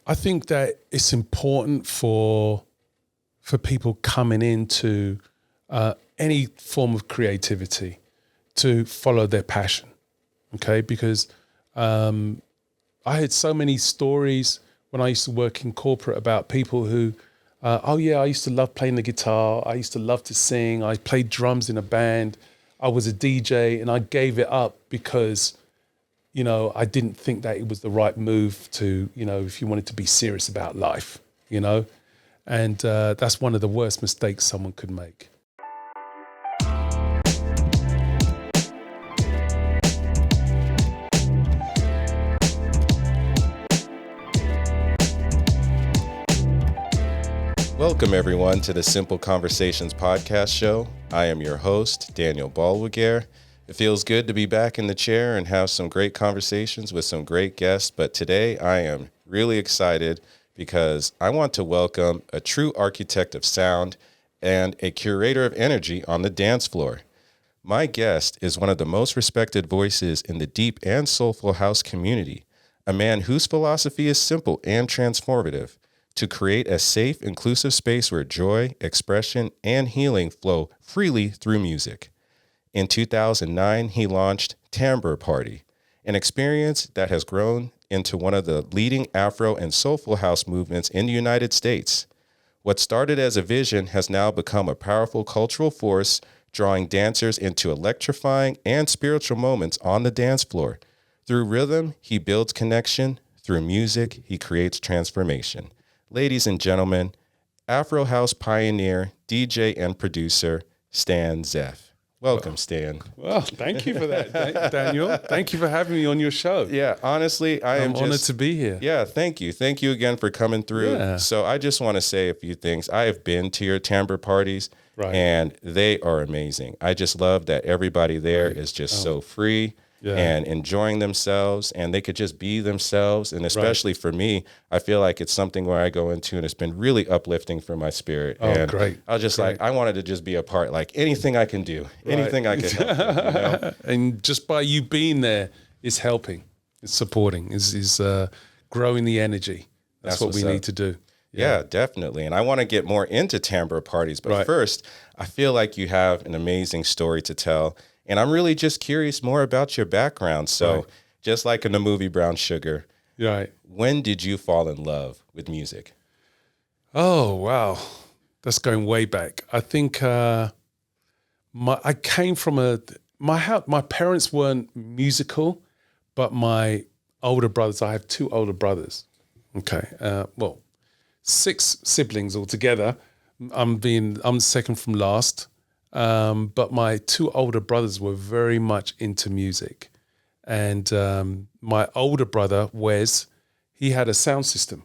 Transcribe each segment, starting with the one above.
I think that it's important for people coming into any form of creativity to follow their passion, okay? Because I had so many stories when I used to work in corporate about people who, I used to love playing the guitar. I used to love to sing. I played drums in a band. I was a DJ and I gave it up because, I didn't think that it was the right move to, if you wanted to be serious about life, and that's one of the worst mistakes someone could make. Welcome, everyone, to the Simple Conversations podcast show. I am your host, Daniel Balwager. It feels good to be back in the chair and have some great conversations with some great guests. But today I am really excited because I want to welcome a true architect of sound and a curator of energy on the dance floor. My guest is one of the most respected voices in the deep and soulful house community, a man whose philosophy is simple and transformative: to create a safe, inclusive space where joy, expression, and healing flow freely through music. In 2009, he launched Tambor Party, an experience that has grown into one of the leading Afro and soulful house movements in the United States. What started as a vision has now become a powerful cultural force, drawing dancers into electrifying and spiritual moments on the dance floor. Through rhythm, he builds connection. Through music, he creates transformation. Ladies and gentlemen, Afro House pioneer, DJ, and producer, Stan Zeff. Welcome, Stan. Well, thank you for that, Daniel. Thank you for having me on your show. Yeah, honestly, I'm honored to be here. Yeah, thank you. Thank you again for coming through. Yeah. So I just want to say a few things. I have been to your Tambor parties, right, and they are amazing. I just love that everybody there is just so free. Yeah. And enjoying themselves, and they could just be themselves. And especially for me, I feel like it's something where I go into and it's been really uplifting for my spirit. Oh, and great. I was just like, I wanted to just be a part, like anything I can do, anything I can help with, And just by you being there is helping, is supporting, is growing the energy. That's what we need to do. Yeah, definitely. And I want to get more into Tambor parties. But first, I feel like you have an amazing story to tell. And I'm really just curious more about your background. So just like in the movie Brown Sugar, when did you fall in love with music? Oh, wow. That's going way back. I think I came from my parents weren't musical, but my older brothers, I have two older brothers. Okay. 6 siblings altogether. I'm second from last. But my 2 older brothers were very much into music. And my older brother, Wes, he had a sound system,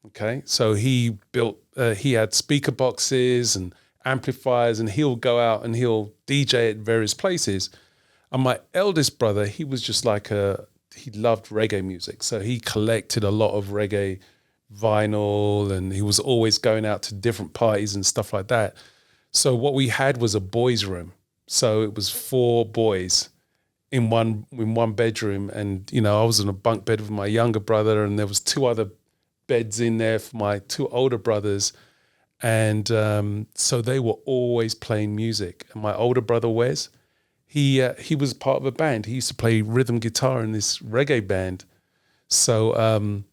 okay? So he had speaker boxes and amplifiers, and he'll go out and he'll DJ at various places. And my eldest brother, he was just like he loved reggae music. So he collected a lot of reggae vinyl, and he was always going out to different parties and stuff like that. So what we had was a boys' room. So it was 4 boys in one bedroom, and I was in a bunk bed with my younger brother, and there was 2 other beds in there for my 2 older brothers, and so they were always playing music. And my older brother Wes, he was part of a band. He used to play rhythm guitar in this reggae band. So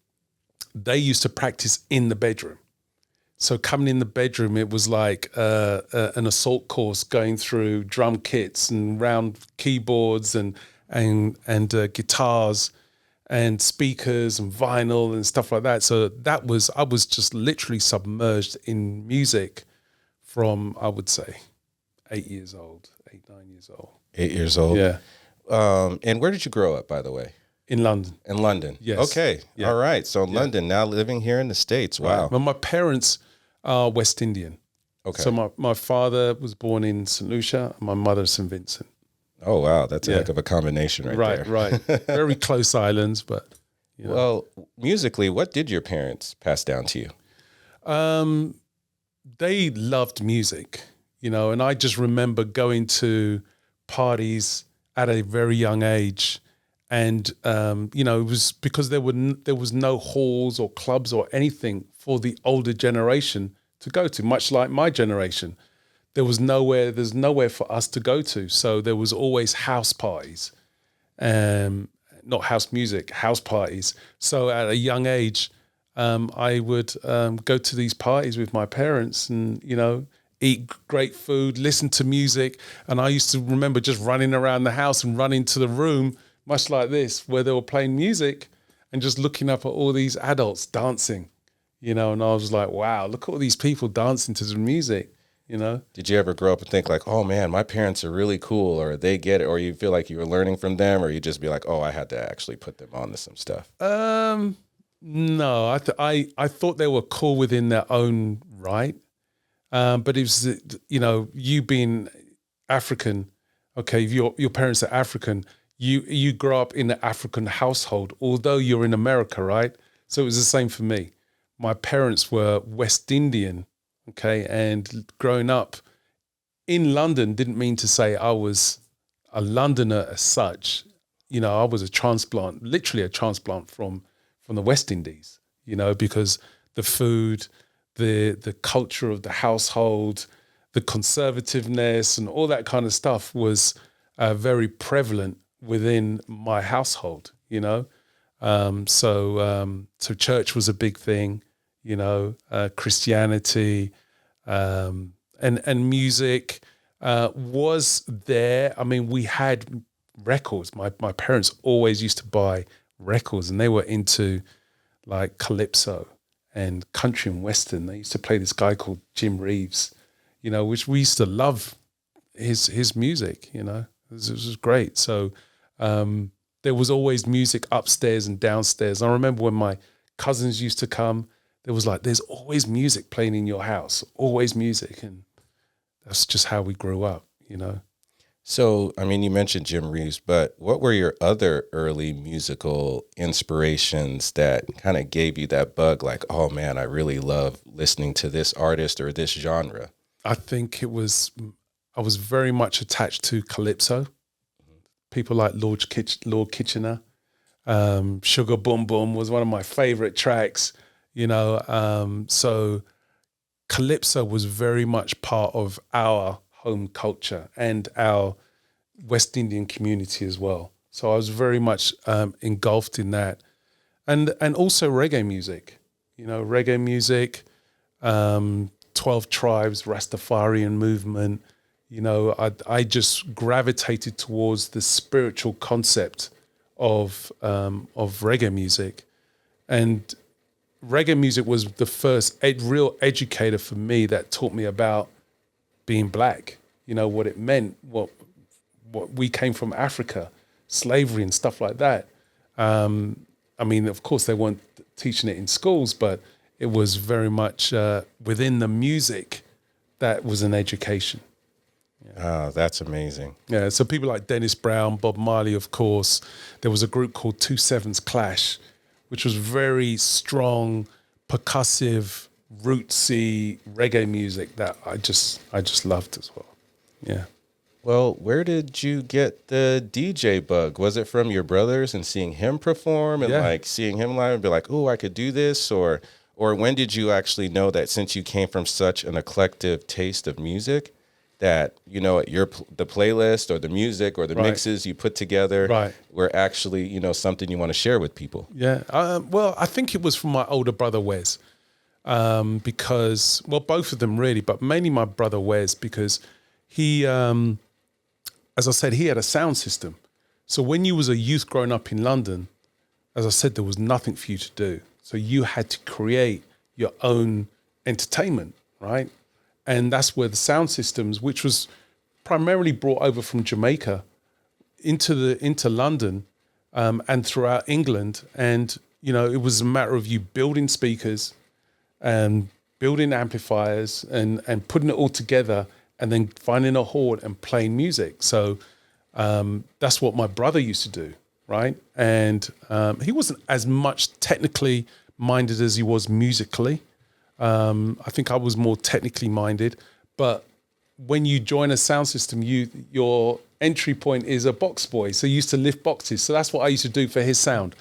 they used to practice in the bedroom. So coming in the bedroom, it was like an assault course going through drum kits and round keyboards and guitars and speakers and vinyl and stuff like that. So I was just literally submerged in music from, I would say, 8 years old, 8, 9 years old. 8 years old. Yeah. And where did you grow up, by the way? In London. In London. Yes. Okay. Yeah. All right. So in London, now living here in the States. Wow. Right. Well, my parents are West Indian. Okay. So my father was born in St. Lucia, and my mother St. Vincent. Oh, wow. That's a heck of a combination there. Right. Very close islands, but. Well, musically, what did your parents pass down to you? They loved music, and I just remember going to parties at a very young age And it was because there was no halls or clubs or anything for the older generation to go to, much like my generation. There's nowhere for us to go to. So there was always house parties, not house music, house parties. So at a young age, I would go to these parties with my parents and, eat great food, listen to music. And I used to remember just running around the house and running to the room, much like this, where they were playing music and just looking up at all these adults dancing, and I was like, wow, look at all these people dancing to the music, Did you ever grow up and think like, oh man, my parents are really cool, or they get it, or you feel like you were learning from them, or you just be like, oh, I had to actually put them on to some stuff? No, I thought they were cool within their own right. But it was, you being African, okay, if your parents are African, you grow up in an African household, although you're in America, right? So it was the same for me. My parents were West Indian, okay, and growing up in London didn't mean to say I was a Londoner as such. I was a transplant, literally a transplant from the West Indies, because the food, the culture of the household, the conservativeness and all that kind of stuff was very prevalent within my household, So church was a big thing, Christianity, and music was there. I mean, we had records. My parents always used to buy records, and they were into like calypso and country and western. They used to play this guy called Jim Reeves, which we used to love his music. It was great. So there was always music upstairs and downstairs. I remember when my cousins used to come, there was like, there's always music playing in your house, always music. And that's just how we grew up, So, I mean, you mentioned Jim Reeves, but what were your other early musical inspirations that kind of gave you that bug like, oh man, I really love listening to this artist or this genre? I think I was very much attached to calypso. People like Lord Kitchener. Sugar Boom Boom was one of my favorite tracks, so calypso was very much part of our home culture and our West Indian community as well. So I was very much engulfed in that, and also reggae music. 12 Tribes, Rastafarian movement. I just gravitated towards the spiritual concept of reggae music, and reggae music was the first real educator for me that taught me about being black, what it meant, what we came from Africa, slavery and stuff like that. I mean, of course, they weren't teaching it in schools, but it was very much within the music that was an education. Oh, that's amazing. Yeah, so people like Dennis Brown, Bob Marley, of course. There was a group called 2/7's Clash, which was very strong, percussive, rootsy reggae music that I just loved as well. Yeah. Well, where did you get the DJ bug? Was it from your brothers and seeing him perform and like seeing him live and be like, oh, I could do this? Or when did you actually know that, since you came from such an eclectic taste of music, that, the playlist or the music or the mixes you put together were actually, something you want to share with people? Yeah. Well, I think it was from my older brother, Wes, because, well, both of them really, but mainly my brother, Wes, because he, as I said, he had a sound system. So when you was a youth growing up in London, as I said, there was nothing for you to do. So you had to create your own entertainment, right? And that's where the sound systems, which was primarily brought over from Jamaica into London and throughout England. And, it was a matter of you building speakers and building amplifiers and putting it all together and then finding a hall and playing music. So that's what my brother used to do, right? And he wasn't as much technically minded as he was musically. I think I was more technically minded, but when you join a sound system, your entry point is a box boy. So you used to lift boxes. So that's what I used to do for his sound.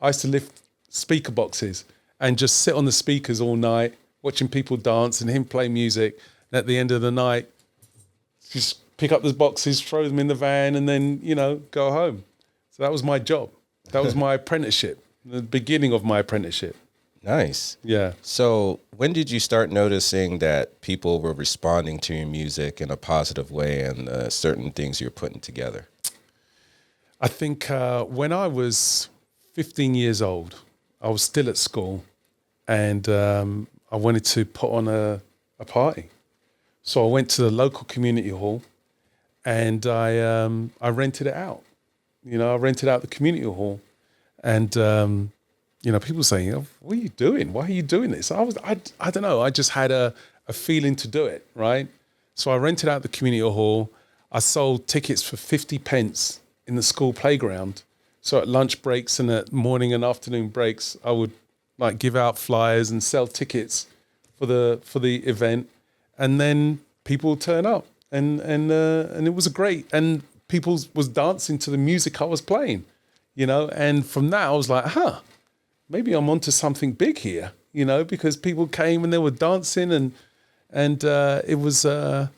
I used to lift speaker boxes and just sit on the speakers all night, watching people dance and him play music. And at the end of the night, just pick up the boxes, throw them in the van, and then, go home. So that was my job. That was my apprenticeship, the beginning of my apprenticeship. Nice. Yeah. So when did you start noticing that people were responding to your music in a positive way and certain things you're putting together? I think when I was 15 years old, I was still at school, and I wanted to put on a party. So I went to the local community hall, and I rented it out. I rented out the community hall, and people saying, "Oh, what are you doing? Why are you doing this?" I don't know. I just had a feeling to do it, right? So I rented out the community hall. I sold tickets for 50 pence in the school playground. So at lunch breaks and at morning and afternoon breaks, I would give out flyers and sell tickets for the event, and then people would turn up, and it was great, and people was dancing to the music I was playing, and from that I was like, maybe I'm onto something big here, because people came and they were dancing, and it was a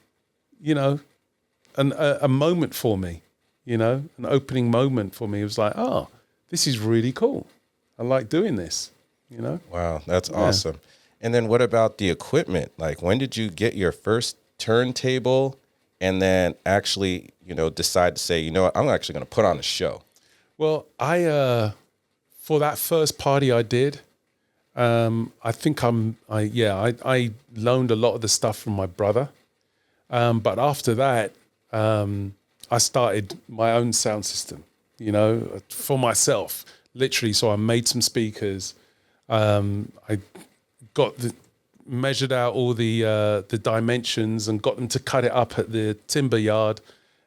moment for me, an opening moment for me. It was like, this is really cool. I like doing this, Wow, that's awesome. And then what about the equipment? Like, when did you get your first turntable and then actually, decide to say, what, I'm actually going to put on a show? Well, for that first party I did, I think I loaned a lot of the stuff from my brother. But after that, I started my own sound system, for myself, literally. So I made some speakers. I measured out all the dimensions and got them to cut it up at the timber yard.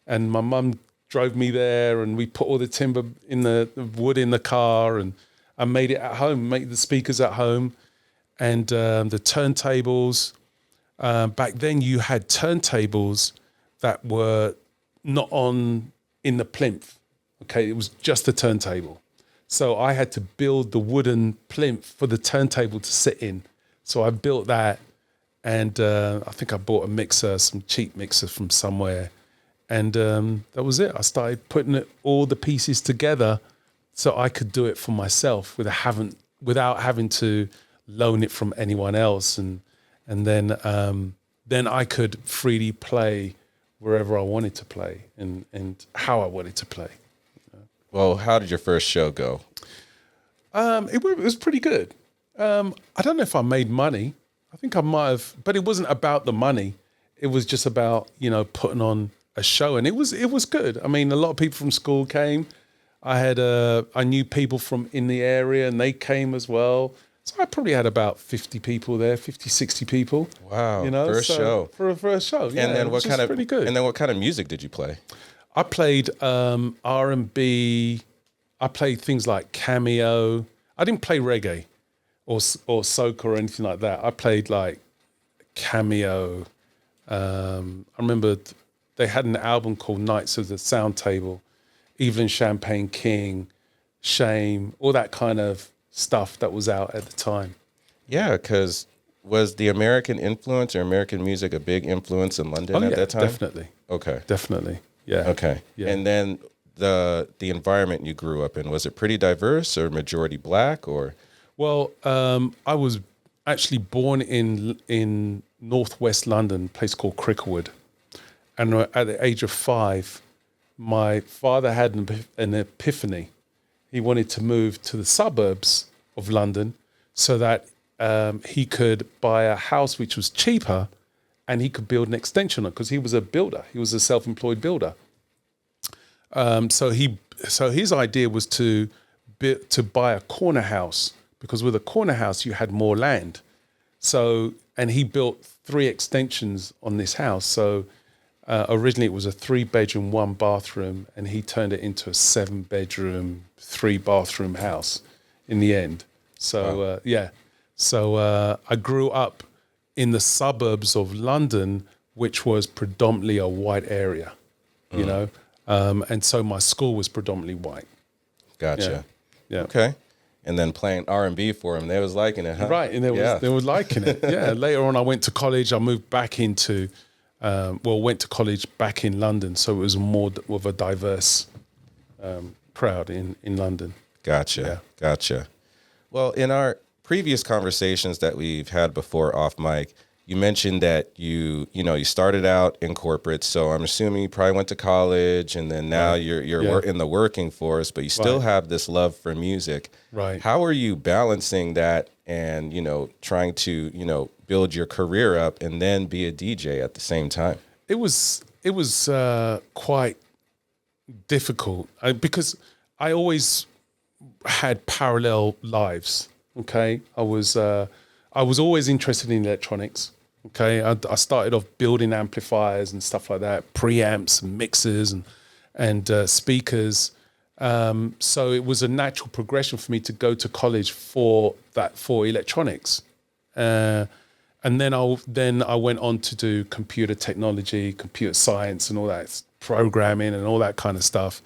And my mum drove me there, and we put all the timber in the wood in the car, and I made it at home, made the speakers at home, and the turntables. Back then you had turntables that were not in the plinth. Okay, it was just a turntable. So I had to build the wooden plinth for the turntable to sit in. So I built that, and I think I bought a mixer, some cheap mixer from somewhere. And that was it. I started putting all the pieces together so I could do it for myself without having to loan it from anyone else. And then I could freely play wherever I wanted to play and how I wanted to play. Well, how did your first show go? It was pretty good. I don't know if I made money. I think I might have, but it wasn't about the money. It was just about, putting on a show, and it was good. I mean, a lot of people from school came. I knew people from in the area, and they came as well. So I probably had about 50 people there, 50, 60 people. Wow, first show. For a first show, yeah. And then pretty good. And then what kind of music did you play? I played R&B. I played things like Cameo. I didn't play reggae or soca or anything like that. I played like Cameo. I remember they had an album called Knights of the Sound Table, Evelyn Champagne King, Shame, all that kind of stuff that was out at the time. Yeah, because was the American influence or American music a big influence in London at that time? Definitely. Okay. Definitely. Yeah. Okay. Yeah. And then the environment you grew up in, was it pretty diverse or majority black or? Well, I was actually born in northwest London, a place called Cricklewood. And at the age of 5, my father had an epiphany. He wanted to move to the suburbs of London so that he could buy a house which was cheaper, and he could build an extension on it, because he was a builder. He was a self-employed builder. So his idea was to buy a corner house, because with a corner house you had more land. So, and he built 3 extensions on this house. So originally it was a 3-bedroom, 1-bathroom, and he turned it into a 7-bedroom, 3-bathroom house in the end. So, wow. So I grew up in the suburbs of London which was predominantly a white area, you know, and so my school was predominantly white. Gotcha. Yeah. Okay. And then playing R&B for them, they was liking it, huh? Right, and they were liking it. Yeah. Later on, I went to college. I moved back into, went to college back in London, so it was more of a diverse crowd in London. Gotcha. Well, in our previous conversations that we've had before off mic, you mentioned that you started out in corporate, so I'm assuming you probably went to college, and then now you're in the working force, but you still have this love for music. Right. How are you balancing that and, trying to, build your career up and then be a DJ at the same time? It was quite difficult because I always had parallel lives. Okay, I was always interested in electronics. Okay, I started off building amplifiers and stuff like that, preamps and mixers and speakers. So it was a natural progression for me to go to college for electronics. And then I went on to do computer technology, computer science, and all that programming and all that kind of stuff.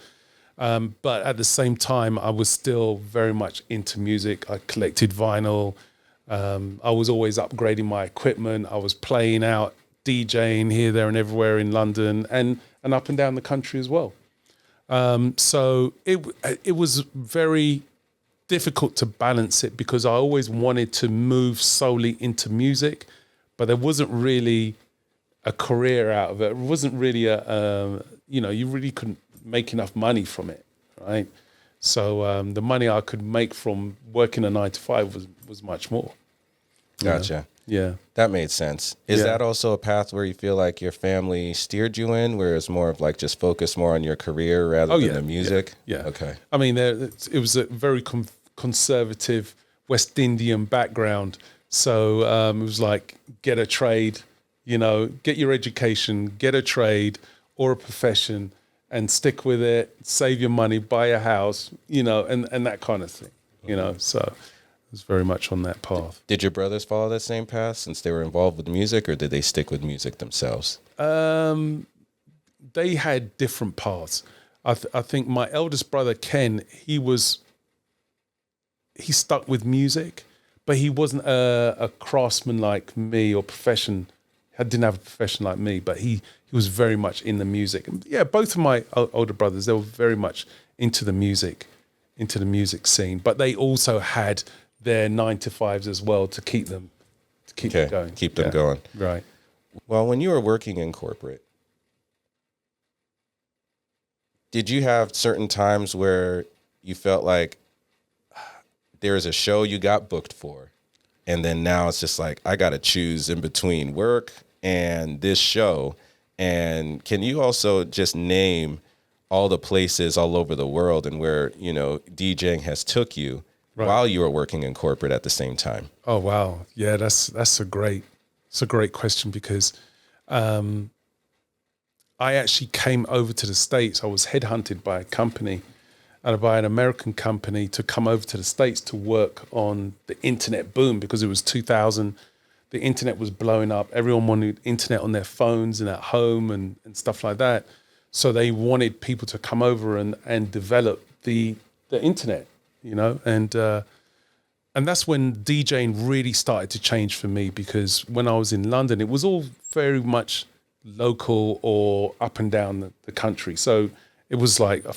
But at the same time, I was still very much into music. I collected vinyl. I was always upgrading my equipment. I was playing out, DJing here, there, and everywhere in London and up and down the country as well. So it was very difficult to balance it because I always wanted to move solely into music, but there wasn't really a career out of it. It wasn't really you really couldn't make enough money from it, right? So the money I could make from working a 9 to 5 was much more. Gotcha. Yeah. That made sense. Is that also a path where you feel like your family steered you in, where it's more of like just focus more on your career rather than the music? Yeah. Okay. I mean, it was a very conservative West Indian background. So it was like, get a trade, get your education, get a trade or a profession and stick with it, save your money, buy a house, and that kind of thing, so it was very much on that path. Did your brothers follow that same path since they were involved with music, or did they stick with music themselves? They had different paths. I think my eldest brother, Ken, he stuck with music, but he wasn't a craftsman like me or didn't have a profession like me, but he was very much in the music. And yeah, both of my older brothers, they were very much into the music scene, but they also had their 9 to 5s as well to keep them going. Keep them going. Right. Well, when you were working in corporate, did you have certain times where you felt like there's a show you got booked for, and then now it's just like, I got to choose in between work and this show? And can you also just name all the places all over the world and where, DJing has took you while you were working in corporate at the same time? Oh, wow. Yeah, that's a great question because I actually came over to the States. I was headhunted by a company, by an American company, to come over to the States to work on the internet boom because it was 2000. The internet was blowing up. Everyone wanted internet on their phones and at home and stuff like that. So they wanted people to come over and develop the internet, and that's when DJing really started to change for me, because when I was in London, it was all very much local or up and down the country. So it was like a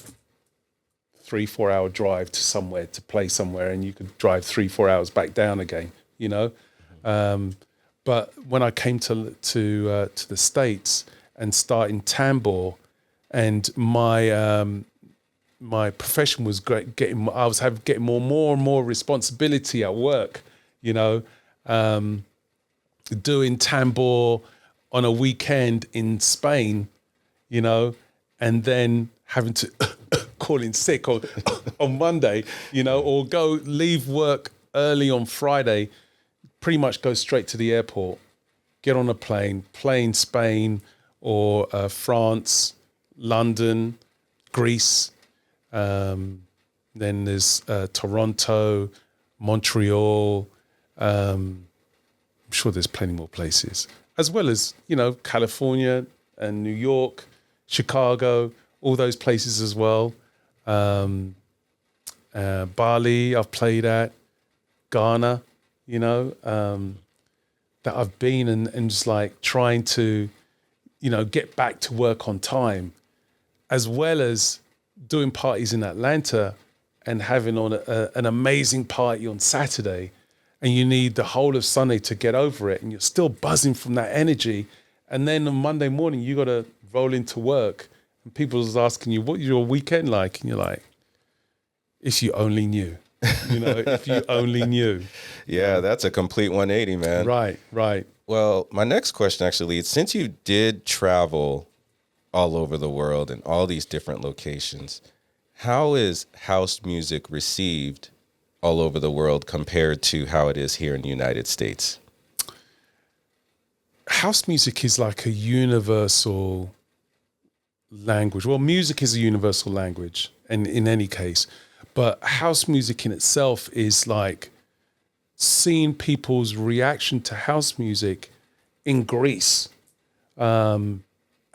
3-4 hour drive to somewhere to play somewhere, and you could drive 3-4 hours back down again, But when I came to the States and started in Tambor, and my profession was great. I was getting more and more responsibility at work, doing Tambor on a weekend in Spain, and then having to call in sick on Monday, or leave work early on Friday, pretty much go straight to the airport, get on a plane, play in Spain or France, London, Greece. Then there's Toronto, Montreal. I'm sure there's plenty more places. as well as, California and New York, Chicago, all those places as well. Bali, I've played at, Ghana, that I've been and just like trying to, get back to work on time, as well as doing parties in Atlanta and having on an amazing party on Saturday, and you need the whole of Sunday to get over it, and you're still buzzing from that energy. And then on Monday morning, you got to roll into work, and people's asking you, "What's your weekend like?" And you're like, "If you only knew, if you only knew." Yeah, that's a complete 180, man. Right. Well, my next question actually leads, since you did travel all over the world and all these different locations, how is house music received all over the world compared to how it is here in the United States? House music is like a universal language. Well, music is a universal language, and in any case, but house music in itself is like seeing people's reaction to house music in Greece, and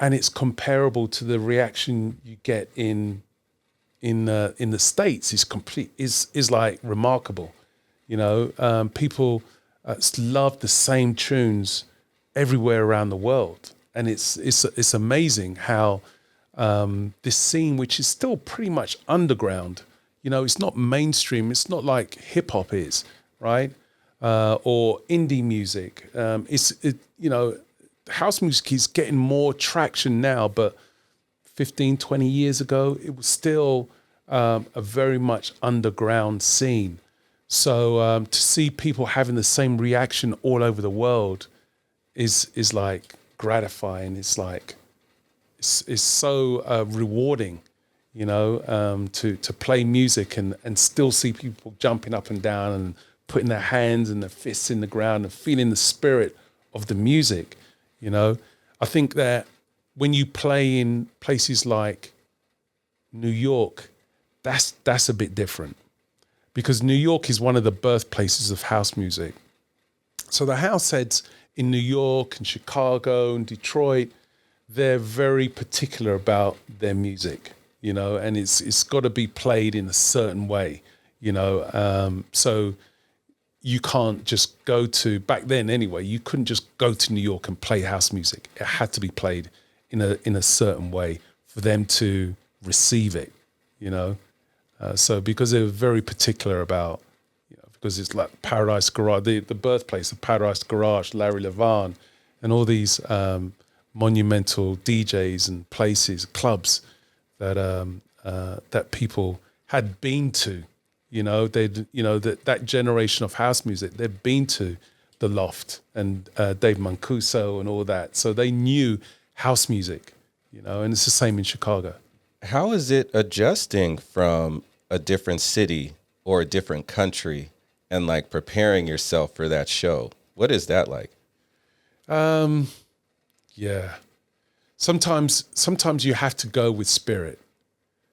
it's comparable to the reaction you get in the States. Is like remarkable. People love the same tunes everywhere around the world, and it's amazing how this scene, which is still pretty much underground, it's not mainstream. It's not like hip hop is, right? Or indie music. House music is getting more traction now, but 15, 20 years ago, it was still a very much underground scene. So to see people having the same reaction all over the world is like gratifying. It's like it's so rewarding, to play music and still see people jumping up and down and putting their hands and their fists in the ground and feeling the spirit of the music. I think that when you play in places like New York, that's a bit different, because New York is one of the birthplaces of house music. So the house heads in New York and Chicago and Detroit, they're very particular about their music, and it's got to be played in a certain way, so you can't just go to, back then anyway, you couldn't just go to New York and play house music. It had to be played in a certain way for them to receive it, So because they were very particular about, because it's like Paradise Garage, the birthplace of Paradise Garage, Larry Levan, and all these monumental DJs and places, clubs that people had been to. That generation of house music, they'd been to the Loft and Dave Mancuso and all that. So they knew house music, and it's the same in Chicago. How is it adjusting from a different city or a different country and like preparing yourself for that show? What is that like? Yeah. Sometimes you have to go with spirit.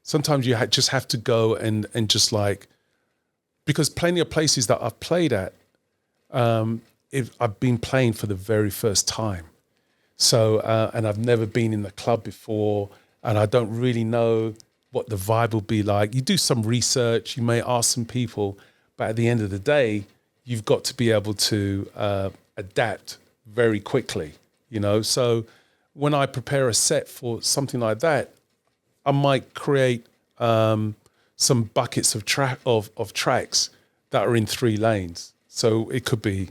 Sometimes you just have to go and just like, because plenty of places that I've played at, I've been playing for the very first time. So, and I've never been in the club before, and I don't really know what the vibe will be like. You do some research, you may ask some people, but at the end of the day, you've got to be able to adapt very quickly, So when I prepare a set for something like that, I might create some buckets of tracks that are in 3 lanes. So it could be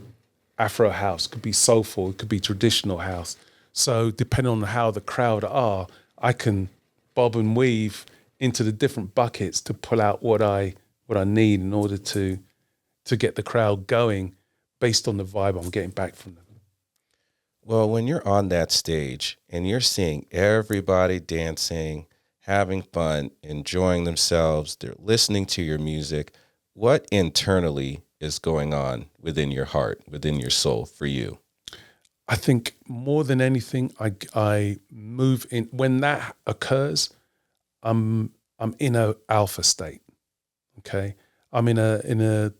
Afro House, could be soulful, it could be traditional house. So depending on how the crowd are, I can bob and weave into the different buckets to pull out what I need in order to get the crowd going based on the vibe I'm getting back from them. Well, when you're on that stage and you're seeing everybody dancing, having fun, enjoying themselves, they're listening to your music, what internally is going on within your heart, within your soul for you? I think more than anything, I move in. When that occurs, I'm in a alpha state. Okay, I'm in a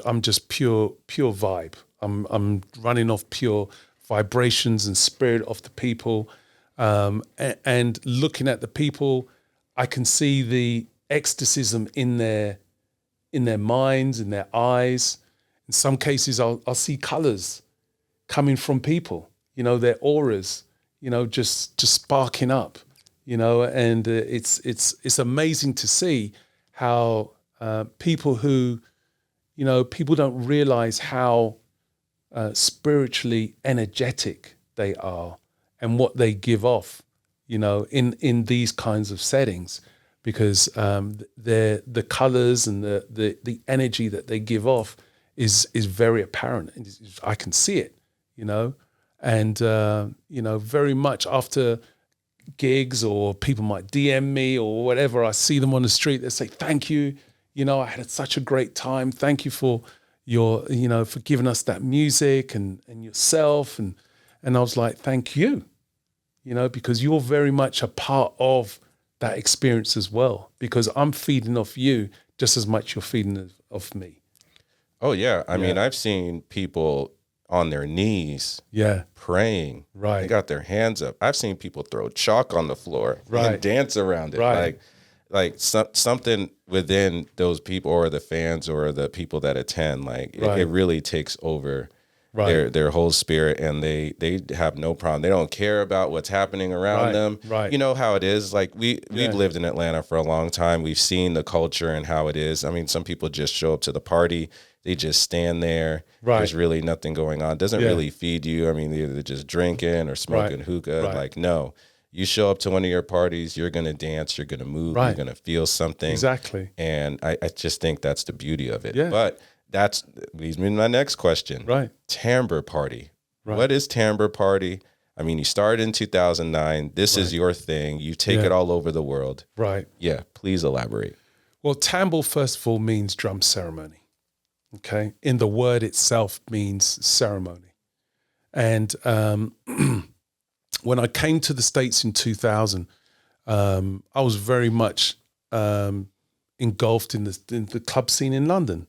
I'm just pure vibe. I'm running off pure vibrations and spirit of the people. And looking at the people, I can see the ecstaticism in their minds, in their eyes. In some cases, I'll see colors coming from people, their auras, just sparking up, and it's amazing to see how people who, people don't realize how spiritually energetic they are and what they give off, in these kinds of settings, because the colors and the energy that they give off is very apparent. I can see it, and very much after gigs, or people might DM me or whatever, I see them on the street, they say, thank you, I had such a great time. Thank you for your, for giving us that music and yourself. And I was like, thank you, because you're very much a part of that experience as well, because I'm feeding off you just as much you're feeding off me. Oh, yeah. I mean, I've seen people on their knees praying. Right. They got their hands up. I've seen people throw chalk on the floor and dance around it. Right. Like something within those people, or the fans, or the people that attend, it really takes over their whole spirit, and they have no problem. They don't care about what's happening around them. Right. You know how it is. Like we've lived in Atlanta for a long time. We've seen the culture and how it is. I mean, some people just show up to the party. They just stand there. Right. There's really nothing going on. It doesn't really feed you. I mean, they're just drinking or smoking hookah. Like, no. You show up to one of your parties, you're going to dance, you're going to move, you're going to feel something. Exactly. And I just think that's the beauty of it. Yeah. But that leads me to my next question. Right. Tambor Party. Right. What is Tambor Party? I mean, you started in 2009. This is your thing. You take it all over the world. Right. Yeah. Please elaborate. Well, tambor, first of all, means drum ceremony. Okay. In the word itself means ceremony. And when I came to the States in 2000, I was very much engulfed in the club scene in London,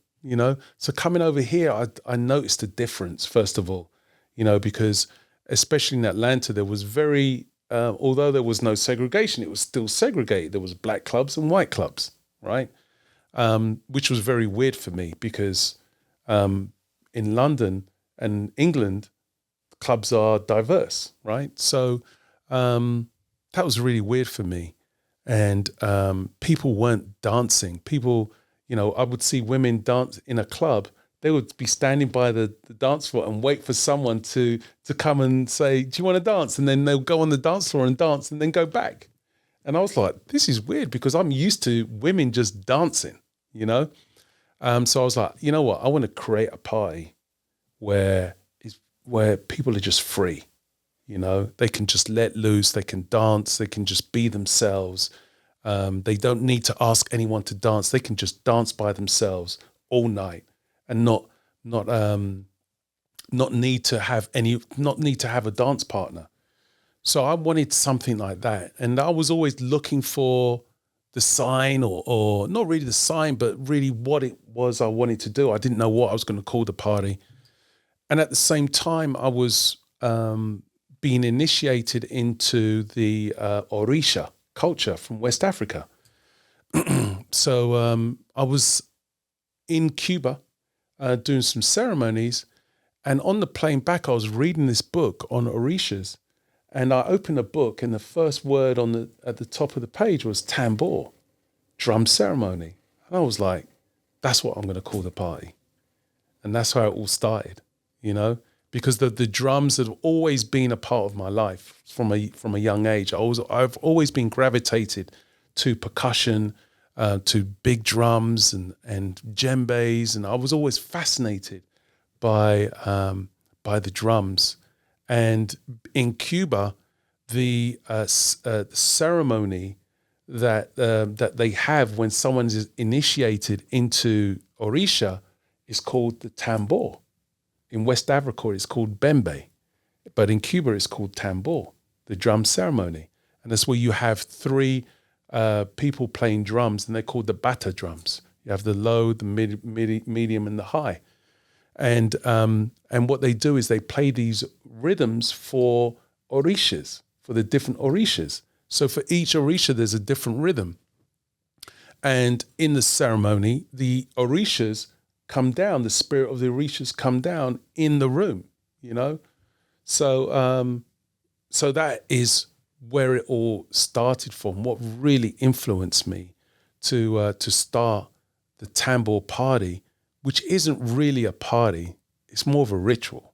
So coming over here, I noticed a difference, first of all, because especially in Atlanta, there was although there was no segregation, it was still segregated. There was black clubs and white clubs, right? Which was very weird for me, because in London and England, clubs are diverse, right? So that was really weird for me. And people weren't dancing. People, I would see women dance in a club. They would be standing by the dance floor and wait for someone to come and say, do you want to dance? And then they'll go on the dance floor and dance and then go back. And I was like, this is weird, because I'm used to women just dancing, So I was like, you know what? I want to create a party where people are just free, they can just let loose, they can dance, they can just be themselves. They don't need to ask anyone to dance. They can just dance by themselves all night and not need to have a dance partner. So I wanted something like that. And I was always looking for the sign, or not really the sign, but really what it was I wanted to do. I didn't know what I was going to call the party. And at the same time, I was being initiated into the Orisha culture from West Africa. So I was in Cuba doing some ceremonies, and on the plane back, I was reading this book on Orishas, and I opened a book, and the first word at the top of the page was tambor, drum ceremony. And I was like, that's what I'm going to call the party. And that's how it all started. Because the drums have always been a part of my life from a young age. I've always been gravitated to percussion, to big drums and djembes, and I was always fascinated by the drums. And in Cuba, the ceremony that they have when someone is initiated into Orisha is called the tambor. In West Africa, it's called bembe, but in Cuba, it's called tambor, the drum ceremony. And that's where you have three people playing drums, and they're called the bata drums. You have the low, the medium, and the high. And what they do is they play these rhythms for orishas, for the different orishas. So for each orisha, there's a different rhythm. And in the ceremony, the orishas come down, the spirit of the orishas come down in the room, you know? So so that is where it all started from. What really influenced me to start the Tambor Party, which isn't really a party, it's more of a ritual,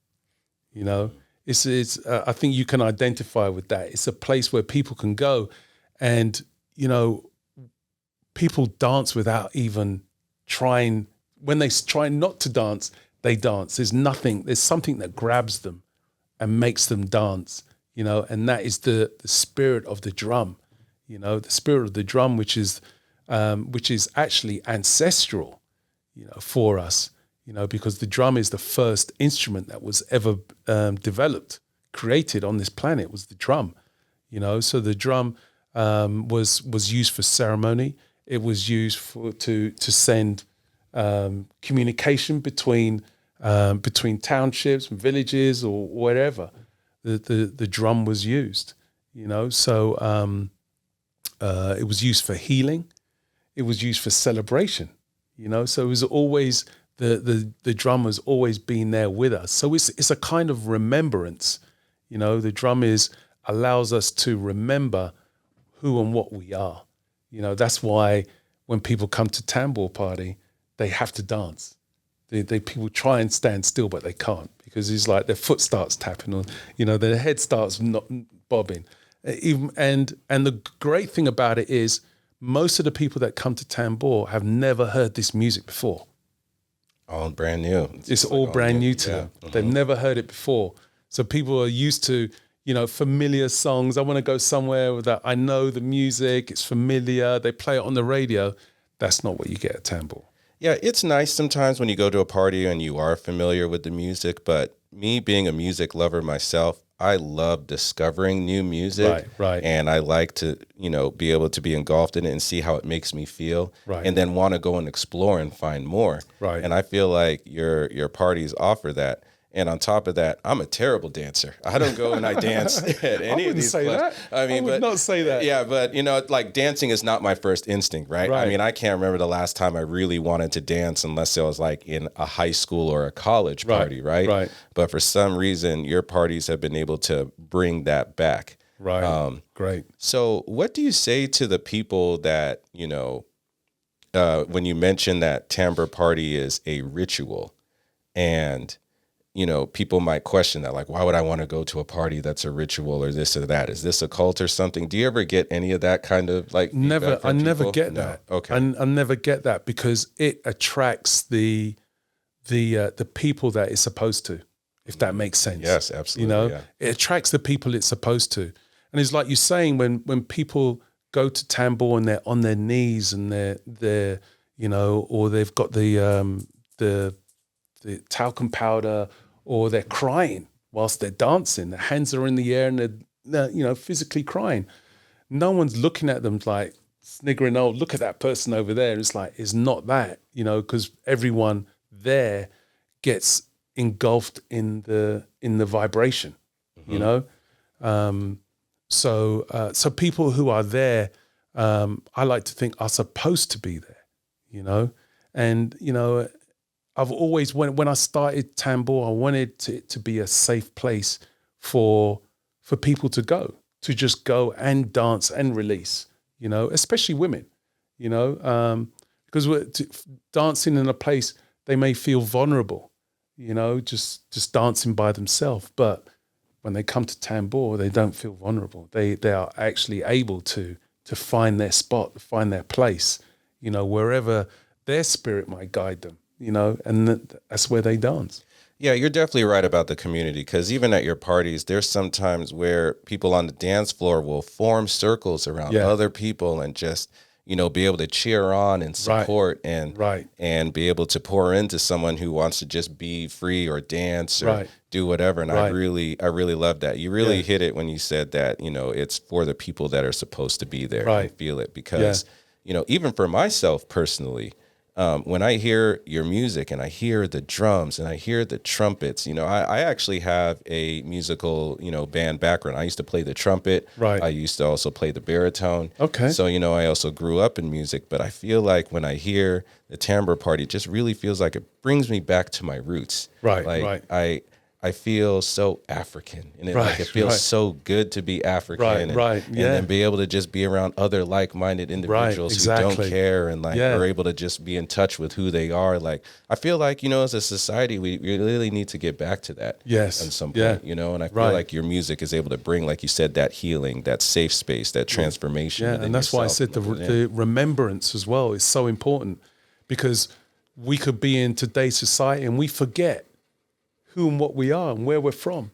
you know? It's I think you can identify with that. It's a place where people can go and, you know, people dance without even trying. When they try not to dance, they dance. There's something that grabs them and makes them dance, you know, and that is the spirit of the drum, you know, the spirit of the drum, which is actually ancestral, you know, for us, you know, because the drum is the first instrument that was ever developed, created on this planet was the drum, you know. So the drum was used for ceremony. It was used to send communication between townships and villages or wherever. The drum was used, you know. So it was used for healing. It was used for celebration, you know. So it was always the drum has always been there with us. So it's a kind of remembrance, you know. The drum allows us to remember who and what we are. You know, that's why when people come to Tambor Party, they have to dance. People try and stand still, but they can't, because it's like their foot starts tapping, or, you know, their head starts not bobbing. And the great thing about it is most of the people that come to Tambor have never heard this music before. All brand new. It's all brand new to them. Mm-hmm. They've never heard it before. So people are used to, you know, familiar songs. I want to go somewhere that I know the music, it's familiar, they play it on the radio. That's not what you get at Tambor. Yeah, it's nice sometimes when you go to a party and you are familiar with the music, but me being a music lover myself, I love discovering new music. Right. And I like to, you know, be able to be engulfed in it and see how it makes me feel. Right. And then want to go and explore and find more. Right. And I feel like your parties offer that. And on top of that, I'm a terrible dancer. I don't go and I dance at any of these places. I would not say that. Yeah, but, you know, like dancing is not my first instinct, right? I mean, I can't remember the last time I really wanted to dance unless it was like in a high school or a college party, right? But for some reason, your parties have been able to bring that back. Right. Great. So what do you say to the people that, you know, when you mention that Tambor Party is a ritual, and you know, people might question that, like, why would I want to go to a party that's a ritual or this or that? Is this a cult or something? Do you ever get any of that kind of like? Never. I never get no. that. Okay. I never get that, because it attracts the people that it's supposed to, if that makes sense. Yes, absolutely. You know, yeah. It attracts the people it's supposed to. And it's like you're saying, when people go to Tambor and they're on their knees and they're you know, or they've got the talcum powder, or they're crying whilst they're dancing. Their hands are in the air and they're, you know, physically crying. No one's looking at them like sniggering, oh, look at that person over there. It's like, it's not that, you know, because everyone there gets engulfed in the vibration, you know? So people who are there, I like to think are supposed to be there, you know? And, you know, I've always, when I started Tambor, I wanted it to be a safe place for people to just go and dance and release, you know, especially women, you know, because dancing in a place, they may feel vulnerable, you know, just dancing by themselves. But when they come to Tambor, they don't feel vulnerable. They are actually able to find their spot, find their place, you know, wherever their spirit might guide them. You know, and that's where they dance. Yeah, you're definitely right about the community, because even at your parties, there's sometimes where people on the dance floor will form circles around other people and just, you know, be able to cheer on and support and be able to pour into someone who wants to just be free or dance or do whatever. And I really love that. You really hit it when you said that, you know, it's for the people that are supposed to be there and feel it, because, you know, even for myself personally, when I hear your music and I hear the drums and I hear the trumpets, I actually have a musical, band background. I used to play the trumpet. Right. I used to also play the baritone. Okay. So, I also grew up in music, but I feel like when I hear the Tambor Party, it just really feels like it brings me back to my roots. Right, like right. I feel so African, and it feels right. so good to be African, Right, and yeah. then be able to just be around other like-minded individuals exactly. who don't care and are able to just be in touch with who they are. Like, I feel like, as a society, we really need to get back to that. Yes. At some point, and I feel like your music is able to bring, like you said, that healing, that safe space, that transformation. Yeah, and that's why I said the remembrance as well is so important, because we could be in today's society and we forget who and what we are and where we're from,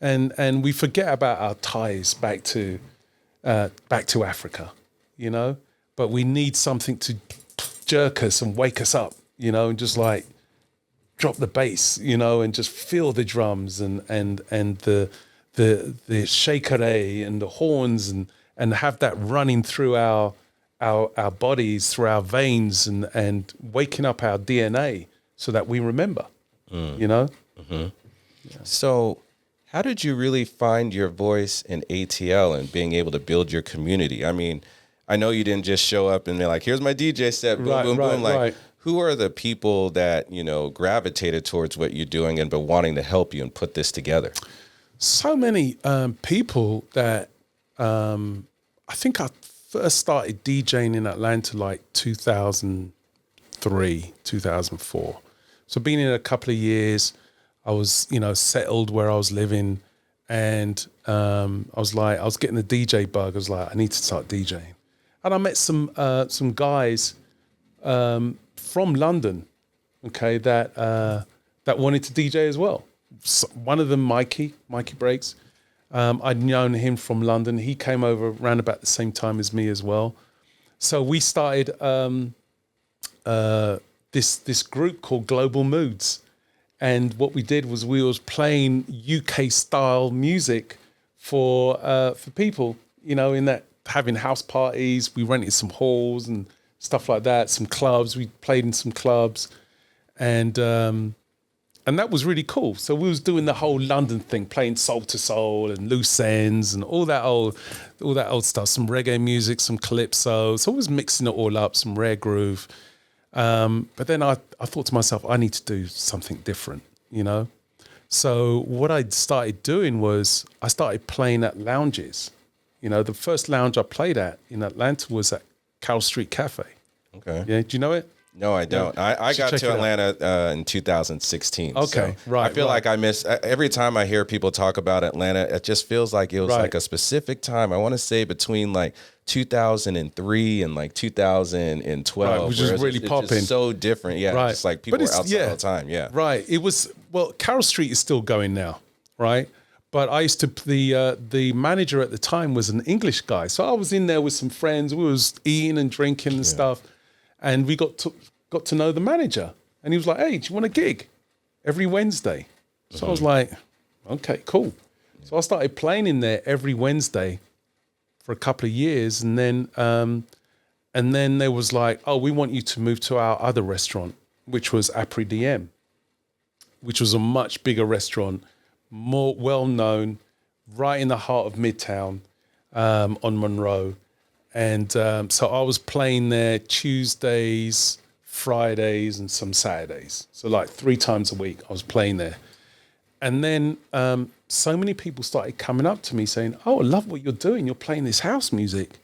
and we forget about our ties back to Africa, but we need something to jerk us and wake us up, and just like drop the bass, and just feel the drums and the shakere and the horns and have that running through our bodies, through our veins and waking up our DNA so that we remember. Mm-hmm. So how did you really find your voice in ATL and being able to build your community? I mean, I know you didn't just show up and be like, here's my DJ set, boom, boom, boom. Like, who are the people that, gravitated towards what you're doing and been wanting to help you and put this together? So many people that I think I first started DJing in Atlanta like 2003, 2004. So been in a couple of years. I was, settled where I was living, and I was getting the DJ bug. I was like, I need to start DJing, and I met some guys from London, okay, that wanted to DJ as well. So one of them, Mikey Breaks. I'd known him from London. He came over around about the same time as me as well. So we started this group called Global Moods. And what we did was we was playing UK style music for people, in that, having house parties. We rented some halls and stuff like that, some clubs. We played in some clubs, and that was really cool. So we was doing the whole London thing, playing soul to soul and loose ends and all that old stuff. Some reggae music, some calypso. So I was mixing it all up, some rare groove. But then I thought to myself, I need to do something different, So what I started doing was I started playing at lounges. The first lounge I played at in Atlanta was at Carroll Street Cafe. Okay. Yeah, do you know it? No, I don't. Yeah. I got to Atlanta in 2016. Okay, so right. I feel like I miss, every time I hear people talk about Atlanta, it just feels like it was like a specific time. I want to say between like 2003 and like 2012. Right, which is really popping. Just so different. Yeah, right. Just like people were outside all the time. Yeah. Right. It was, Carroll Street is still going now, right? But I used to, the manager at the time was an English guy. So I was in there with some friends. We was eating and drinking and stuff. And we got to know the manager. And he was like, hey, do you want a gig every Wednesday? So I was like, okay, cool. So I started playing in there every Wednesday for a couple of years. And then there was like, oh, we want you to move to our other restaurant, which was Après Diem, which was a much bigger restaurant, more well-known, right in the heart of Midtown, on Monroe. And so I was playing there Tuesdays, Fridays, and some Saturdays. So like 3 times a week I was playing there. And then so many people started coming up to me saying, oh, I love what you're doing. You're playing this house music.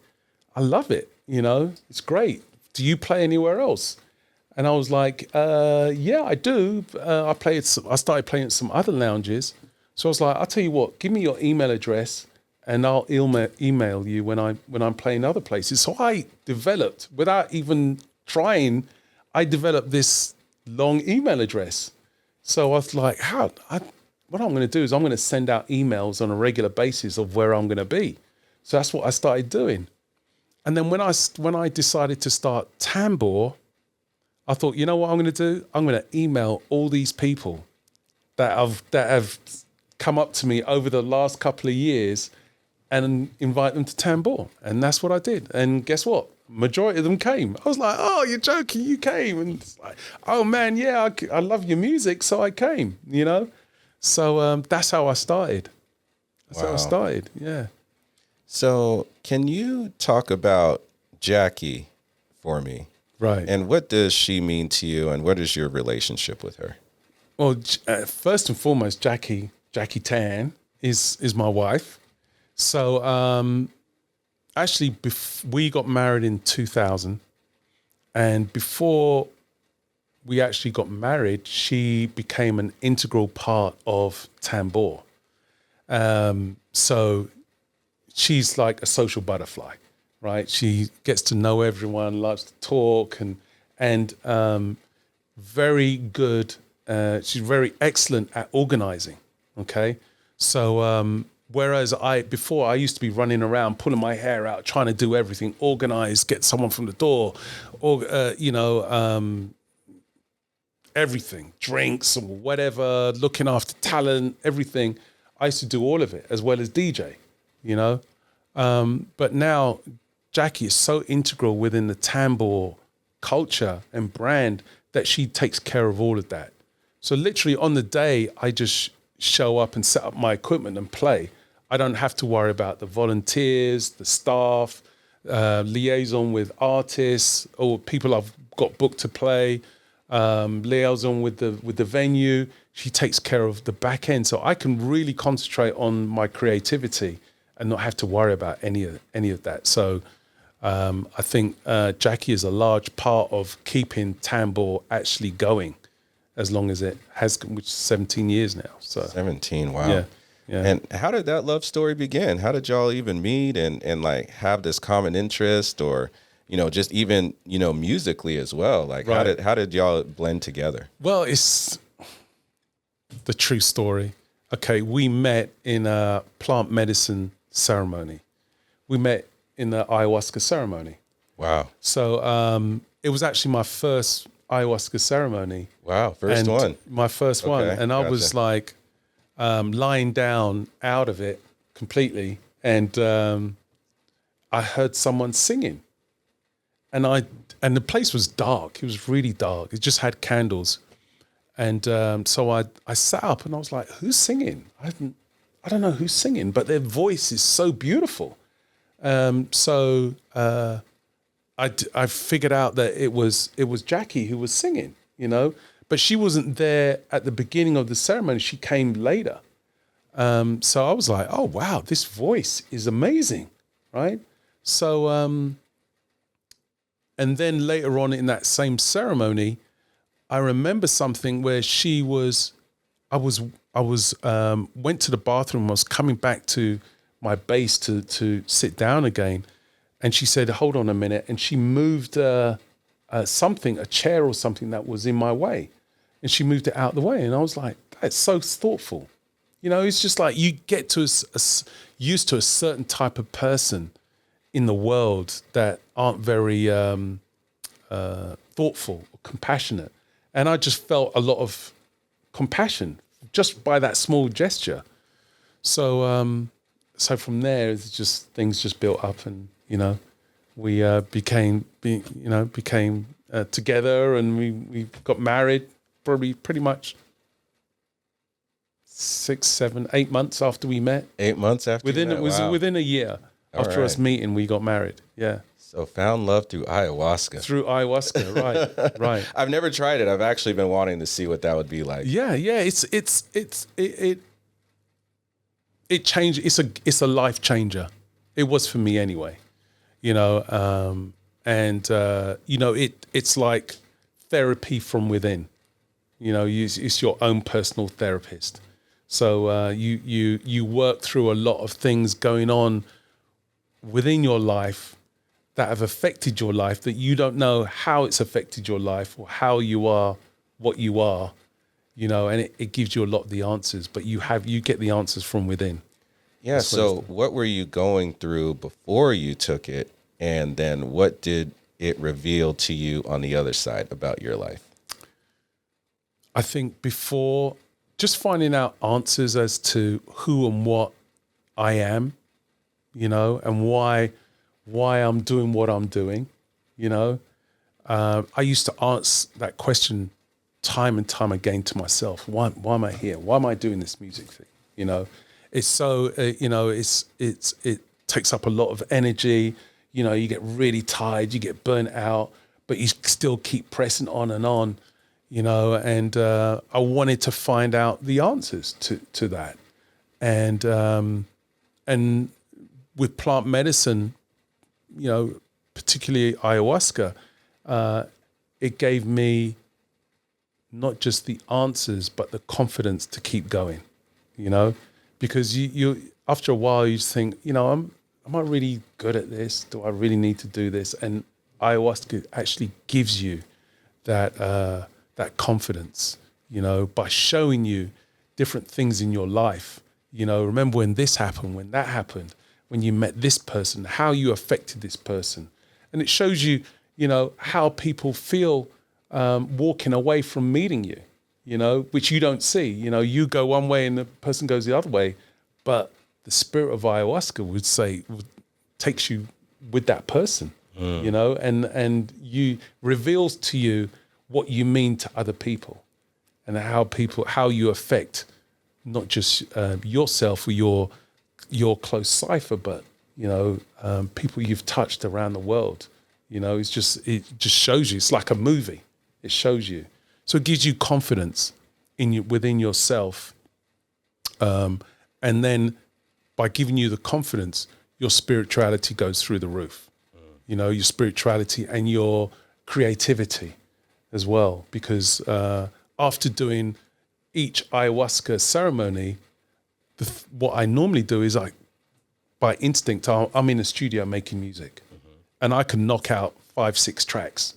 I love it. It's great. Do you play anywhere else? And I was like, yeah, I do. I started playing at some other lounges. So I was like, I'll tell you what, give me your email address and I'll email you when I'm playing other places. So I developed, without even trying, I developed this long email address. So I was like, what I'm going to do is I'm going to send out emails on a regular basis of where I'm going to be. So that's what I started doing. And then when I decided to start Tambor, I thought, you know what I'm going to do? I'm going to email all these people that have come up to me over the last couple of years and invite them to Tambor. And that's what I did. And guess what? majority of them came. I was like, oh, you're joking, you came. And it's like, oh man, yeah, I love your music, so I came, you know? So that's how I started. That's how I started, yeah. So can you talk about Jackie for me? Right. And what does she mean to you, and what is your relationship with her? Well, first and foremost, Jackie Tan is my wife. So actually, we got married in 2000. And before we actually got married, she became an integral part of Tambor. So she's like a social butterfly, right? She gets to know everyone, loves to talk, and very good. She's very excellent at organizing. Okay, so whereas before I used to be running around pulling my hair out, trying to do everything, organize, get someone from the door, or everything, drinks or whatever, looking after talent, everything. I used to do all of it as well as DJ, you know. But now Jackie is so integral within the Tambor culture and brand that she takes care of all of that. So literally on the day I just show up and set up my equipment and play, I don't have to worry about the volunteers, the staff, liaison with artists or people I've got booked to play, liaison with the venue. She takes care of the back end, so I can really concentrate on my creativity and not have to worry about any of that. So I think Jackie is a large part of keeping Tambor actually going, as long as it has, which is 17 years now. So 17, wow. Yeah. Yeah. And how did that love story begin? How did y'all even meet and like have this common interest, or just even musically as well? Like Right. how did y'all blend together? Well, it's the true story. Okay, we met in a plant medicine ceremony. We met in the ayahuasca ceremony. Wow. So it was actually my first ayahuasca ceremony. Wow, first one. My first one. Okay, And I was like lying down out of it completely. And I heard someone singing. And the place was dark. It was really dark. It just had candles. And so I sat up and I was like, who's singing? I don't know who's singing, but their voice is so beautiful. So I figured out that it was Jackie who was singing, but she wasn't there at the beginning of the ceremony. She came later. So I was like, oh, wow, this voice is amazing, right? So, and then later on in that same ceremony, I remember something where I went to the bathroom. I was coming back to my base to sit down again. And she said, hold on a minute. And she moved a chair or something that was in my way. And she moved it out of the way. And I was like, that's so thoughtful. It's just like you get to used to a certain type of person in the world that aren't very thoughtful or compassionate. And I just felt a lot of compassion just by that small gesture. So so from there, it's just things just built up, and we became together, and we got married probably pretty much 6, 7, 8 months after we met. 8 months after Within it was wow. within a year after us meeting, we got married. Yeah. So found love through ayahuasca. Through ayahuasca, right. I've never tried it. I've actually been wanting to see what that would be like. Yeah. It changed. It's a life changer. It was for me anyway, it's like therapy from within. It's your own personal therapist. So you work through a lot of things going on within your life that have affected your life that you don't know how it's affected your life or how you are what you are, and it gives you a lot of the answers, but you get the answers from within. Yeah. So what were you going through before you took it? And then what did it reveal to you on the other side about your life? I think before, just finding out answers as to who and what I am, and why I'm doing what I'm doing, you know. I used to answer that question time and time again to myself. Why am I here? Why am I doing this music thing? You know, it's so, it takes up a lot of energy. You know, you get really tired, you get burnt out, but you still keep pressing on, you know, and I wanted to find out the answers to that. And with plant medicine, you know, particularly ayahuasca, it gave me not just the answers, but the confidence to keep going, you know, because you after a while you just think, you know, am I really good at this? Do I really need to do this? And ayahuasca actually gives you that confidence, you know, by showing you different things in your life. You know, remember when this happened, when that happened, when you met this person, how you affected this person. And it shows you, you know, how people feel walking away from meeting you, you know, which you don't see. You know, you go one way and the person goes the other way, but the spirit of ayahuasca takes you with that person, you know, and you reveals to you what you mean to other people and how you affect not just yourself or your close cipher, but, you know, people you've touched around the world. You know, it just shows you. It's like a movie. It shows you. So it gives you confidence within yourself. And then by giving you the confidence, your spirituality goes through the roof. You know, your spirituality and your creativity as well. Because after doing each ayahuasca ceremony, what I normally do is by instinct, I'm in the studio making music. And I can knock out 5-6 tracks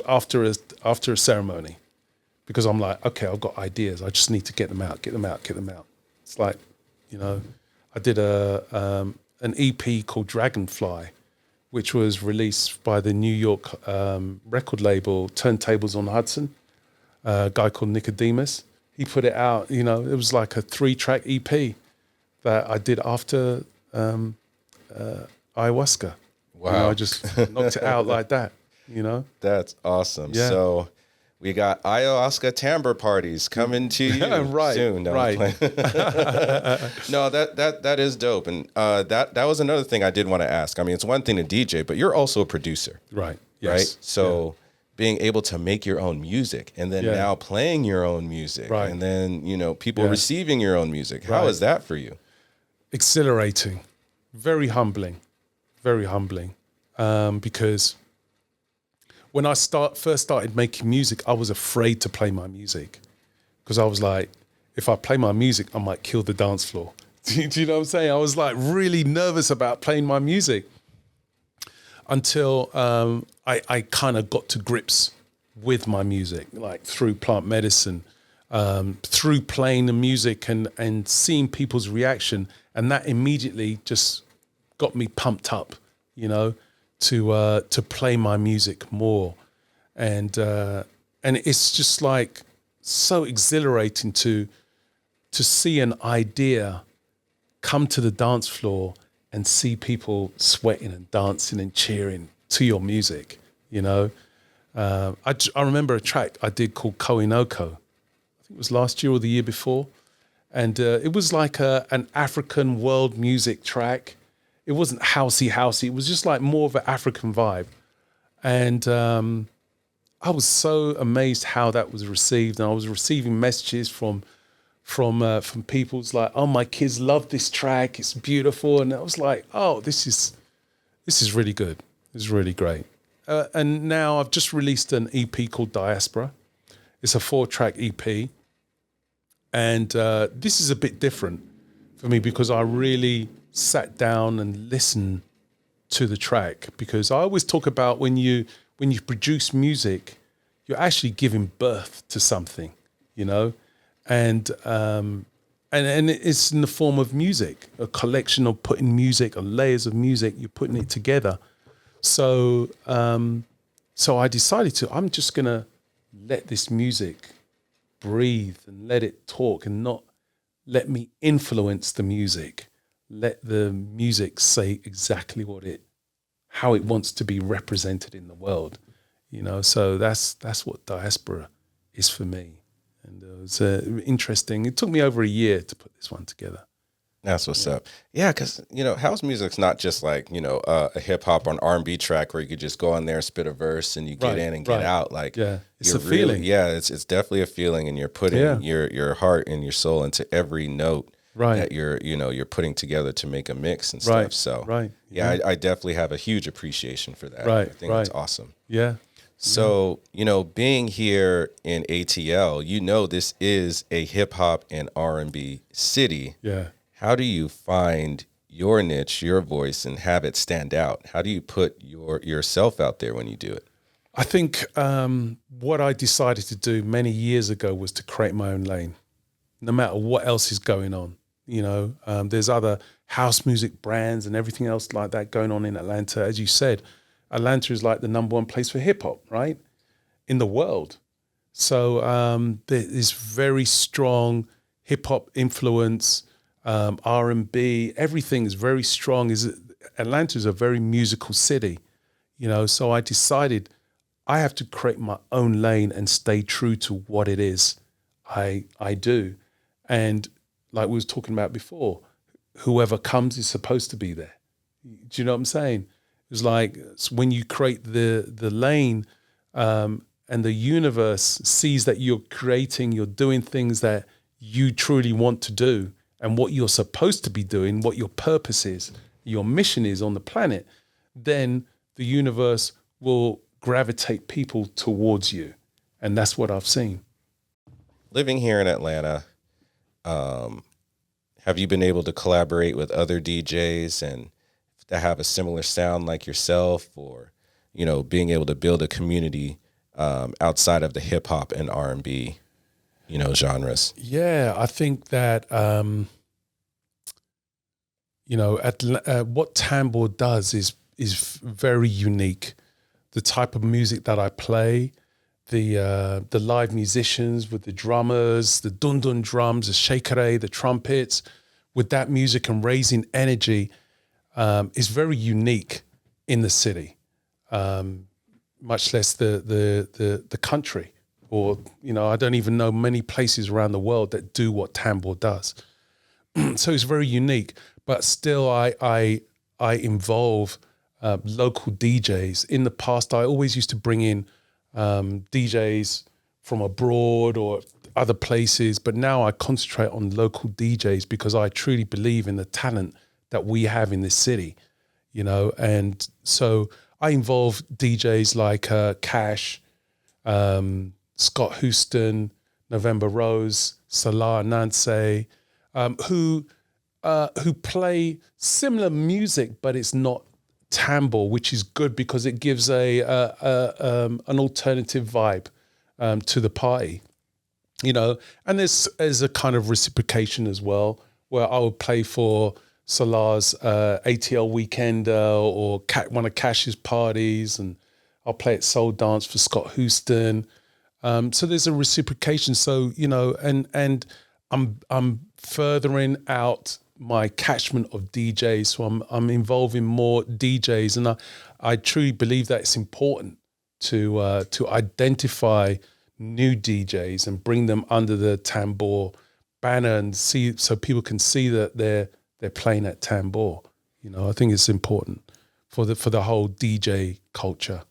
after a ceremony, because I'm like, okay, I've got ideas. I just need to get them out. It's like, you know, I did an EP called Dragonfly, which was released by the New York record label Turntables on Hudson. A guy called Nicodemus. He put it out. You know, it was like a 3-track EP that I did after ayahuasca. Wow. You know, I just knocked it out like that, you know? That's awesome. Yeah. So we got ayahuasca Tambor Parties coming to you soon. No, right. No, that is dope. And that was another thing I did want to ask. I mean, it's one thing to DJ, but you're also a producer. Right. Yes. Right? So being able to make your own music and then now playing your own music and then, you know, people receiving your own music. How is that for you? Exhilarating. Very humbling. Very humbling, because when I first started making music, I was afraid to play my music, because I was like, if I play my music, I might kill the dance floor. Do you know what I'm saying? I was like really nervous about playing my music until I kind of got to grips with my music, like through plant medicine, through playing the music and seeing people's reaction, and that immediately just got me pumped up, you know, to play my music more, and it's just like so exhilarating to see an idea come to the dance floor and see people sweating and dancing and cheering to your music, you know. I remember a track I did called Koinoko. I think it was last year or the year before, and it was like an African world music track. It wasn't housey. It was just like more of an African vibe. And I was so amazed how that was received. And I was receiving messages from people's like, oh, my kids love this track. It's beautiful. And I was like, oh, this is really good. This is really great. And now I've just released an EP called Diaspora. It's a 4-track EP. And this is a bit different for me because I really sat down and listened to the track, because I always talk about when you produce music, you're actually giving birth to something, you know, and it's in the form of music, a collection of putting music, or layers of music, you're putting it together. So I decided I'm just gonna let this music breathe and let it talk, and not let me influence the music. Let the music say exactly what it how it wants to be represented in the world. So that's what diaspora is for me. And it was interesting. It took me over a year to put this one together. That's what's up. Yeah, because house music's not just like a hip hop or an R&B track where you could just go on there, spit a verse, and you get in and get out. Like, it's a feeling. Yeah, it's definitely a feeling, and you're putting your heart and your soul into every note that you're putting together to make a mix and stuff. So I definitely have a huge appreciation for that. I think that's awesome. Yeah. So, being here in ATL, this is a hip hop and R&B city. Yeah. How do you find your niche, your voice, and have it stand out? How do you put yourself out there when you do it? I think what I decided to do many years ago was to create my own lane, no matter what else is going on. There's other house music brands and everything else like that going on in Atlanta. As you said, Atlanta is like the number one place for hip hop, right, in the world. So there is very strong hip hop influence. R&B, everything is very strong. Atlanta is a very musical city, so I decided I have to create my own lane and stay true to what it is I do. And like we was talking about before, whoever comes is supposed to be there. Do you know what I'm saying? It's like when you create the lane and the universe sees that you're creating, you're doing things that you truly want to do, and what you're supposed to be doing, what your purpose is, your mission is on the planet, then the universe will gravitate people towards you. And that's what I've seen. Living here in Atlanta, have you been able to collaborate with other DJs and that have a similar sound like yourself, or, being able to build a community outside of the hip hop and R&B genres? Yeah, I think that, what Tambor does is very unique. The type of music that I play, the live musicians with the drummers, the dun-dun drums, the shakere, the trumpets, with that music and raising energy is very unique in the city, much less the country. Or, I don't even know many places around the world that do what Tambor does. So it's very unique, but still I involve local DJs. In the past, I always used to bring in DJs from abroad or other places, but now I concentrate on local DJs because I truly believe in the talent that we have in this city, and so I involve DJs like Cash, Scott Houston, November Rose, Salah Nance, who play similar music, but it's not Tambor, which is good because it gives an alternative vibe to the party, And there's a kind of reciprocation as well, where I would play for Salah's ATL weekend or one of Cash's parties, and I'll play at Soul Dance for Scott Houston. So there's a reciprocation. So, and I'm furthering out my catchment of DJs. So I'm involving more DJs, and I truly believe that it's important to identify new DJs and bring them under the Tambor banner and see, so people can see that they're playing at Tambor. I think it's important for the whole DJ culture.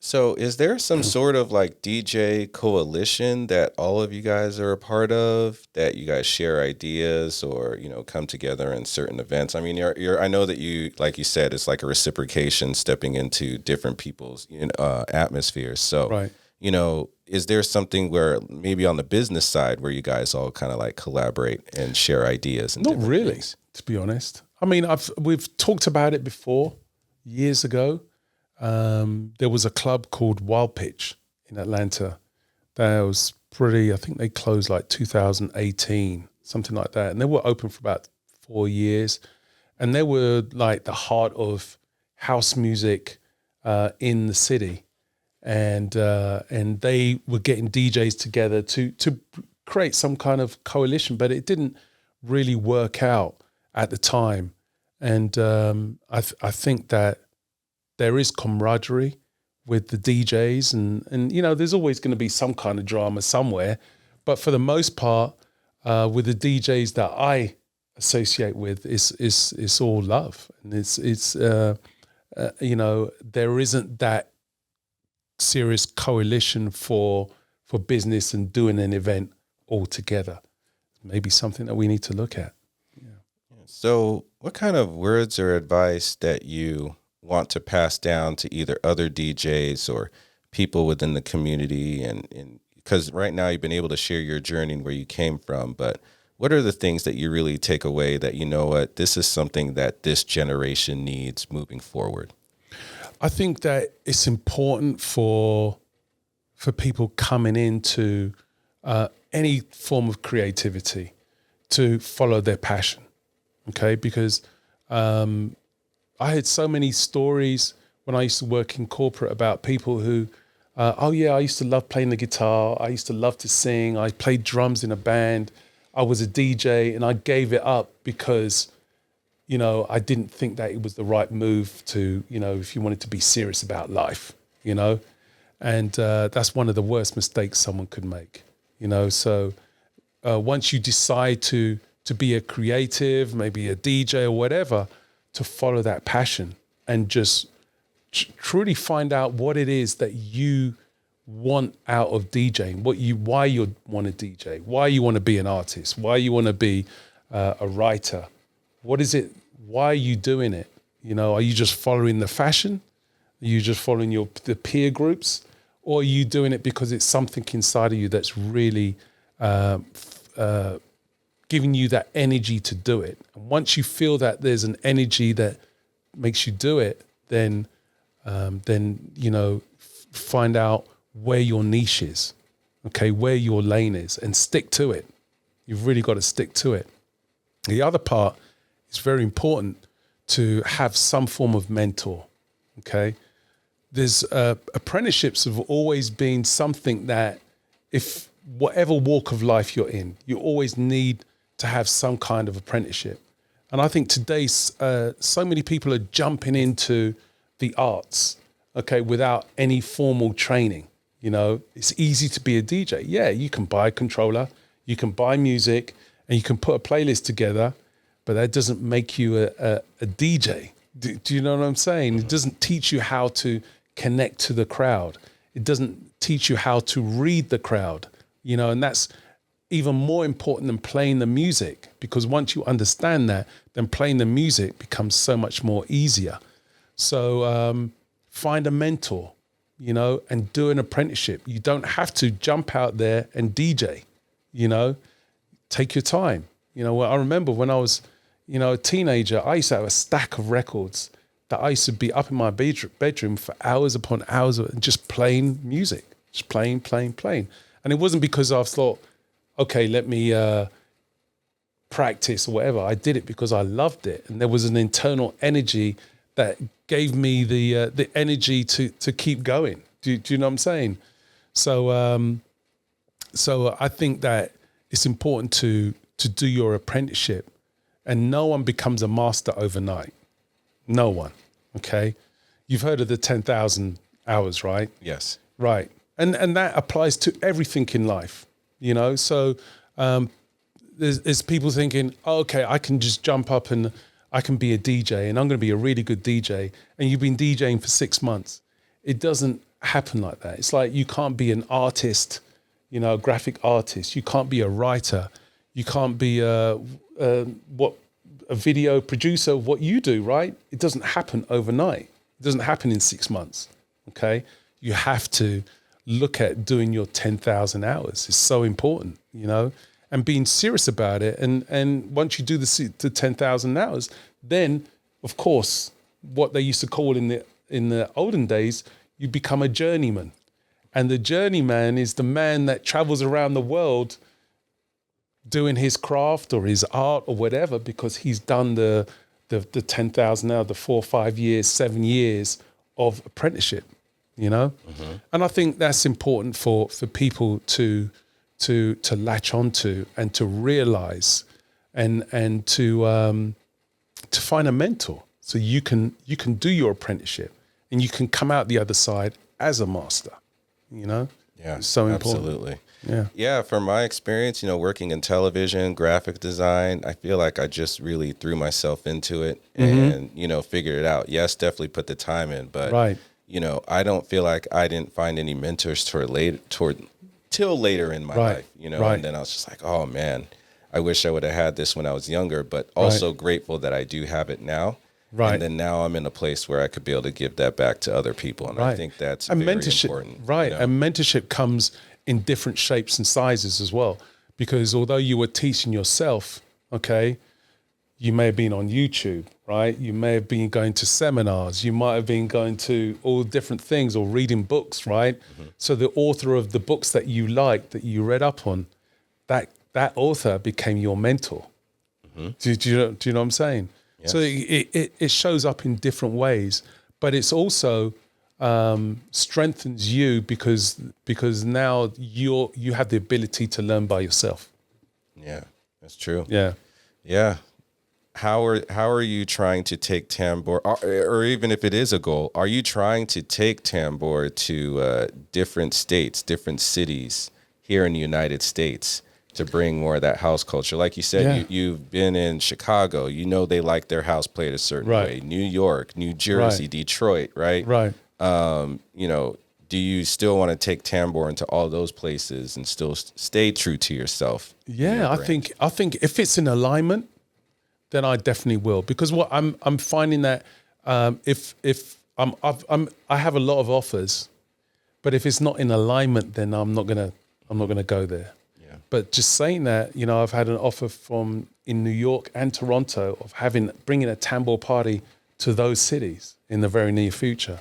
So is there some sort of like DJ coalition that all of you guys are a part of, that you guys share ideas or, come together in certain events? I mean, I know that you, like you said, it's like a reciprocation stepping into different people's atmospheres. So, right. Is there something where maybe on the business side where you guys all kind of like collaborate and share ideas? And not really, things? To be honest. I mean, we've talked about it before years ago. There was a club called Wild Pitch in Atlanta. That was I think they closed like 2018, something like that. And they were open for about 4 years. And they were like the heart of house music in the city. And they were getting DJs together to create some kind of coalition, but it didn't really work out at the time. And I think that there is camaraderie with the DJs, and you know, there's always going to be some kind of drama somewhere, but for the most part, with the DJs that I associate with, it's all love, and it's you know, there isn't that serious coalition for business and doing an event all together. Maybe something that we need to look at. So what kind of words or advice that you want to pass down to either other DJs or people within the community? And because right now you've been able to share your journey and where you came from, but what are the things that you really take away that, you know what, this is something that this generation needs moving forward? I think that it's important for people coming into any form of creativity to follow their passion, okay? Because I had so many stories when I used to work in corporate about people who, oh yeah, I used to love playing the guitar. I used to love to sing. I played drums in a band. I was a DJ, and I gave it up because, you know, I didn't think that it was the right move to, you know, if you wanted to be serious about life, you know? And that's one of the worst mistakes someone could make, you know? So once you decide to be a creative, maybe a DJ or whatever, to follow that passion and just truly find out what it is that you want out of DJing, why you want to DJ, why you want to be an artist, why you want to be a writer. What is it? Why are you doing it? You know, are you just following the fashion? Are you just following the peer groups? Or are you doing it because it's something inside of you that's really giving you that energy to do it? And once you feel that there's an energy that makes you do it, then you know, find out where your niche is, okay, where your lane is, and stick to it. You've really got to stick to it. The other part is very important, to have some form of mentor, okay? There's apprenticeships have always been something that, if whatever walk of life you're in, you always need to have some kind of apprenticeship. And I think today, so many people are jumping into the arts, okay, without any formal training. You know, it's easy to be a DJ. Yeah, you can buy a controller, you can buy music, and you can put a playlist together, but that doesn't make you a DJ. Do you know what I'm saying? It doesn't teach you how to connect to the crowd. It doesn't teach you how to read the crowd, you know, and that's even more important than playing the music, because once you understand that, then playing the music becomes so much more easier. So find a mentor, you know, and do an apprenticeship. You don't have to jump out there and DJ, you know, take your time. You know, I remember when I was, you know, a teenager, I used to have a stack of records that I used to be up in my bedroom for hours upon hours and just playing music, just playing. And it wasn't because I thought, okay, let me practice or whatever. I did it because I loved it. And there was an internal energy that gave me the energy to keep going. Do you know what I'm saying? So so I think that it's important to do your apprenticeship, and no one becomes a master overnight. No one. Okay. You've heard of the 10,000 hours, right? Yes. Right. And that applies to everything in life, you know? So there's people thinking, oh, okay, I can just jump up and I can be a DJ and I'm going to be a really good DJ. And you've been DJing for 6 months. It doesn't happen like that. It's like you can't be an artist, you know, a graphic artist. You can't be a writer. You can't be a video producer, what you do, right? It doesn't happen overnight. It doesn't happen in 6 months, okay? You have to look at doing your 10,000 hours. It's so important, you know, and being serious about it. And once you do the 10,000 hours, then, of course, what they used to call in the olden days, you become a journeyman. And the journeyman is the man that travels around the world doing his craft or his art or whatever, because he's done the 10,000 hours, the 4, 5 years, 7 years of apprenticeship, you know? Mm-hmm. And I think that's important for people to latch onto and to realize and to find a mentor so you can do your apprenticeship and you can come out the other side as a master, you know? Yeah, It's so important. absolutely. Yeah. Yeah, from my experience, working in television, graphic design, I feel like I just really threw myself into it and, figured it out. Yes, definitely put the time in, but, Right. I don't feel like I didn't find any mentors till later in my Right. life, Right. and then I was just like, oh man, I wish I would have had this when I was younger, but also grateful that I do have it now. Right. And then now I'm in a place where I could be able to give that back to other people. And I think that's very important. Right. And mentorship comes in different shapes and sizes as well. Because although you were teaching yourself, okay, you may have been on YouTube, right? You may have been going to seminars. You might have been going to all different things or reading books, right? Mm-hmm. So the author of the books that you liked, that you read up on, that author became your mentor. Mm-hmm. Do you know what I'm saying? Yes. So it shows up in different ways, but it's also strengthens you because now you have the ability to learn by yourself. Yeah, that's true. Yeah. Yeah. How are you trying to take Tambor, or even if it is a goal, are you trying to take Tambor to different states, different cities here in the United States to bring more of that house culture? Like you said, you've been in Chicago, they like their house played a certain way. New York, New Jersey, Detroit, right? Right. Do you still want to take Tambor into all those places and still stay true to yourself? Yeah, I think if it's in alignment, then I definitely will. Because what I'm finding that if I have a lot of offers, but if it's not in alignment, then I'm not gonna go there. Yeah. But just saying that, I've had an offer in New York and Toronto of bringing a Tambor Party to those cities in the very near future.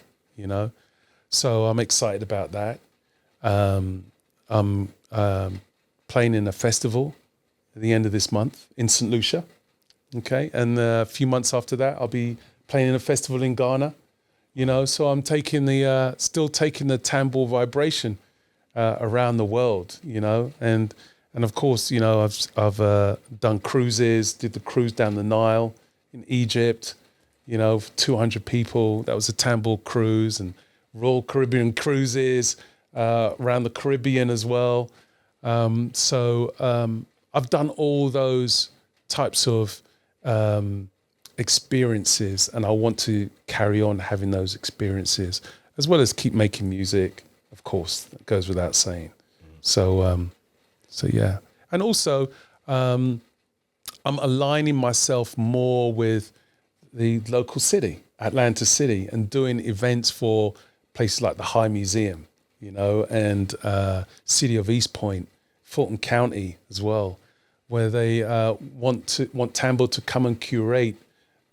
So I'm excited about that. I'm playing in a festival at the end of this month in St. Lucia. Okay, and a few months after that, I'll be playing in a festival in Ghana. So I'm still taking the Tambor vibration around the world. And of course, I've done cruises, did the cruise down the Nile in Egypt. 200 people. That was a Tambor cruise, and Royal Caribbean cruises around the Caribbean as well. So I've done all those types of experiences, and I want to carry on having those experiences as well as keep making music. Of course, that goes without saying. So yeah, and also I'm aligning myself more with the local city, Atlanta City, and doing events for places like the High Museum, and City of East Point, Fulton County as well, where they want Tambor to come and curate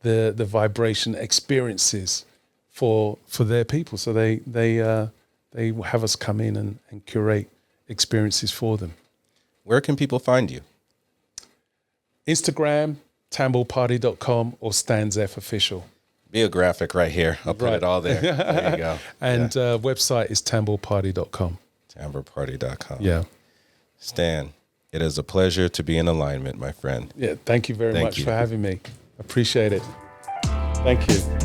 the vibration experiences for their people. So they have us come in and curate experiences for them. Where can people find you? Instagram, tamborparty.com, or Stan Zeff Official. Be a graphic right here. I'll put it all there. There you go. And website is tamborparty.com. Tamborparty.com. Yeah. Stan, it is a pleasure to be in alignment, my friend. Yeah, thank you very much for having me. Appreciate it. Thank you.